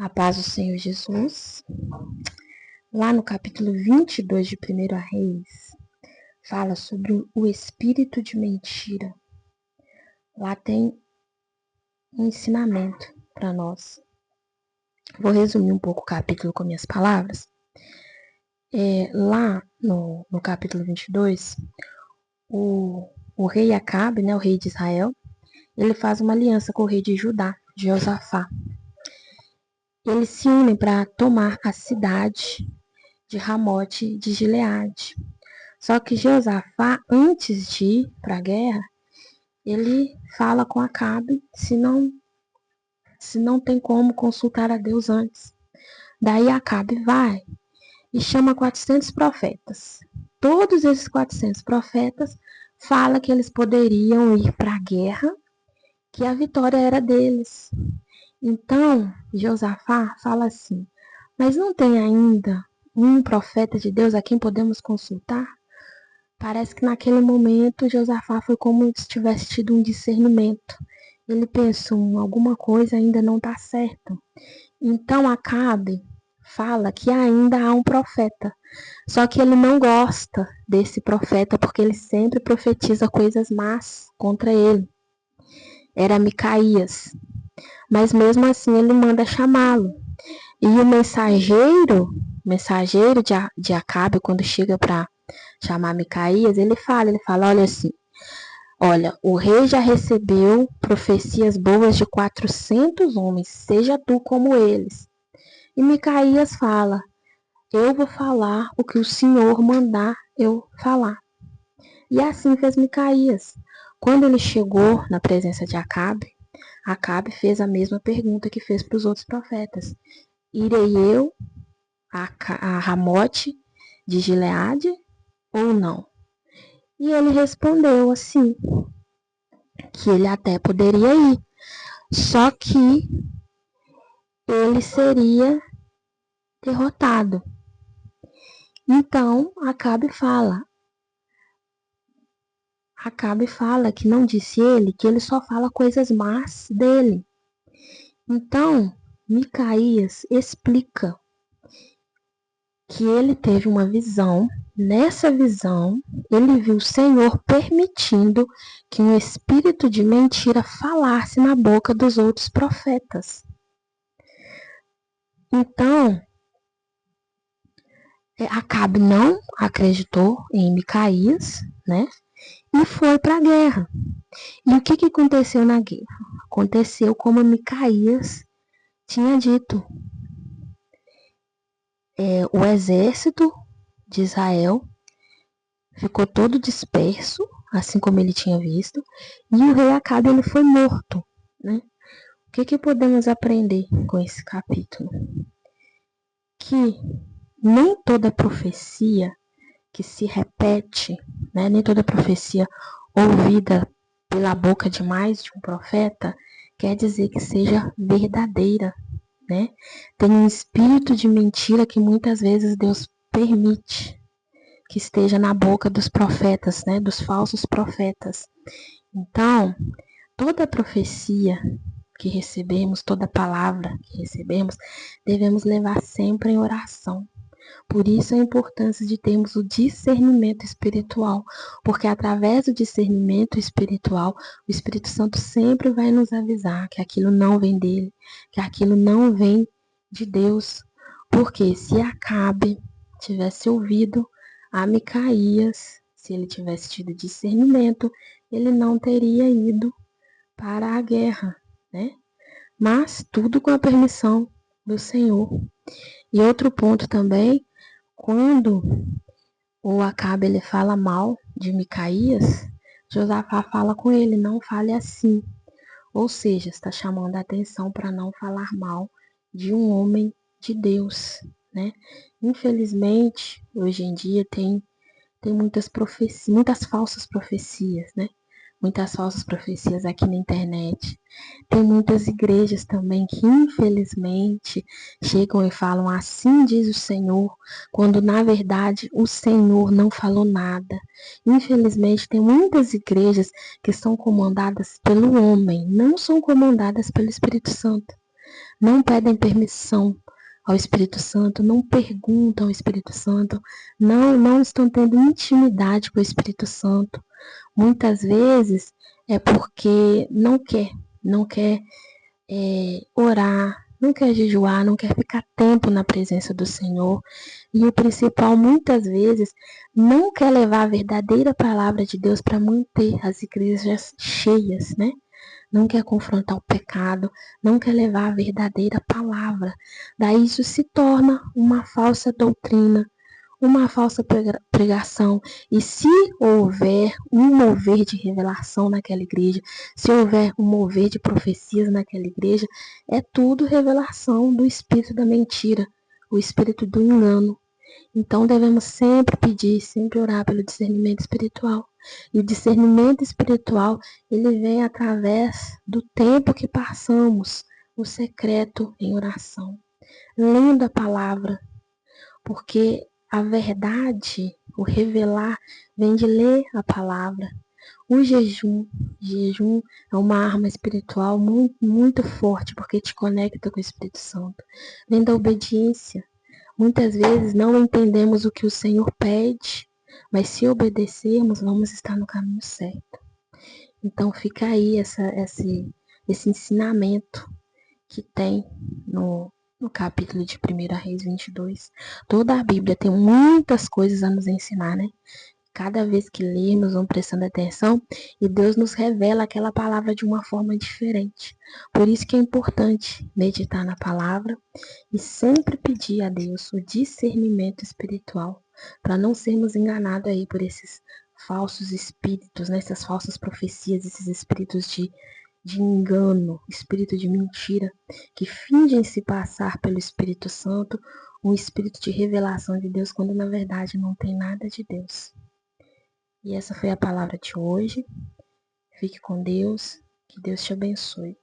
A paz do Senhor Jesus. Lá no capítulo 22 de 1 Reis, fala sobre o espírito de mentira. Lá tem um ensinamento para nós. Vou resumir um pouco o capítulo com minhas palavras. Lá no capítulo 22, o rei Acabe, o rei de Israel, ele faz uma aliança com o rei de Judá, Jeosafá. Eles se unem para tomar a cidade de Ramote de Gileade. Só que Jeosafá, antes de ir para a guerra, ele fala com Acabe se não tem como consultar a Deus antes. Daí Acabe vai e chama 400 profetas. Todos esses 400 profetas falam que eles poderiam ir para a guerra, que a vitória era deles. Então, Jeosafá fala assim: mas não tem ainda um profeta de Deus a quem podemos consultar? Parece que naquele momento Josafá foi como se tivesse tido um discernimento. Ele pensou, alguma coisa ainda não está certa. Então Acabe fala que ainda há um profeta. Só que ele não gosta desse profeta porque ele sempre profetiza coisas más contra ele. Era Micaías. Mas mesmo assim ele manda chamá-lo. E o mensageiro de Acabe, quando chega para chamar Micaías, ele fala, olha, o rei já recebeu profecias boas de 400 homens, seja tu como eles. E Micaías fala, eu vou falar o que o Senhor mandar eu falar. E assim fez Micaías. Quando ele chegou na presença de Acabe, Acabe fez a mesma pergunta que fez para os outros profetas. Irei eu a Ramote de Gileade ou não? E ele respondeu assim, que ele até poderia ir, só que ele seria derrotado. Então, Acabe fala que não disse ele, que ele só fala coisas más dele. Então, Micaías explica que ele teve uma visão. Nessa visão, ele viu o Senhor permitindo que um espírito de mentira falasse na boca dos outros profetas. Então, Acabe não acreditou em Micaías, e foi para a guerra. E o que aconteceu na guerra? Aconteceu como Micaías tinha dito. O exército de Israel ficou todo disperso, assim como ele tinha visto, e o rei Acabe ele foi morto. O que podemos aprender com esse capítulo? Que nem toda profecia que se repete, nem toda profecia ouvida pela boca de mais de um profeta quer dizer que seja verdadeira. Tem um espírito de mentira que muitas vezes Deus permite que esteja na boca dos profetas, dos falsos profetas. Então, toda profecia que recebemos, toda palavra que recebemos, devemos levar sempre em oração. Por isso a importância de termos o discernimento espiritual, porque através do discernimento espiritual, o Espírito Santo sempre vai nos avisar que aquilo não vem dele, que aquilo não vem de Deus. Porque se Acabe tivesse ouvido a Micaías, se ele tivesse tido discernimento, ele não teria ido para a guerra, Mas tudo com a permissão do Senhor. E outro ponto também, quando o Acabe ele fala mal de Micaías, Josafá fala com ele, não fale assim. Ou seja, está chamando a atenção para não falar mal de um homem de Deus, Infelizmente, hoje em dia tem muitas profecias, muitas falsas profecias, Muitas falsas profecias aqui na internet. Tem muitas igrejas também que, infelizmente, chegam e falam assim diz o Senhor, quando, na verdade, o Senhor não falou nada. Infelizmente, tem muitas igrejas que são comandadas pelo homem, não são comandadas pelo Espírito Santo. Não pedem permissão ao Espírito Santo, não perguntam ao Espírito Santo, não estão tendo intimidade com o Espírito Santo. Muitas vezes é porque não quer orar, não quer jejuar, não quer ficar tempo na presença do Senhor. E o principal, muitas vezes, não quer levar a verdadeira palavra de Deus para manter as igrejas cheias, né? Não quer confrontar o pecado, não quer levar a verdadeira palavra. Daí isso se torna uma falsa doutrina, uma falsa pregação. E se houver um mover de revelação naquela igreja, se houver um mover de profecias naquela igreja, é tudo revelação do espírito da mentira, o espírito do engano. Então devemos sempre pedir, sempre orar pelo discernimento espiritual. E o discernimento espiritual, ele vem através do tempo que passamos no secreto em oração, lendo a palavra, porque a verdade, o revelar, vem de ler a palavra. O jejum é uma arma espiritual muito, muito forte, porque te conecta com o Espírito Santo. Vem da obediência. Muitas vezes não entendemos o que o Senhor pede, mas se obedecermos, vamos estar no caminho certo. Então fica aí esse ensinamento que tem no capítulo de 1 Reis 22. Toda a Bíblia tem muitas coisas a nos ensinar, né? Cada vez que lemos, vamos prestando atenção e Deus nos revela aquela palavra de uma forma diferente. Por isso que é importante meditar na palavra e sempre pedir a Deus o discernimento espiritual para não sermos enganados aí por esses falsos espíritos, né? Essas falsas profecias, esses espíritos de engano, espírito de mentira, que fingem se passar pelo Espírito Santo, um espírito de revelação de Deus, quando na verdade não tem nada de Deus. E essa foi a palavra de hoje. Fique com Deus. Que Deus te abençoe.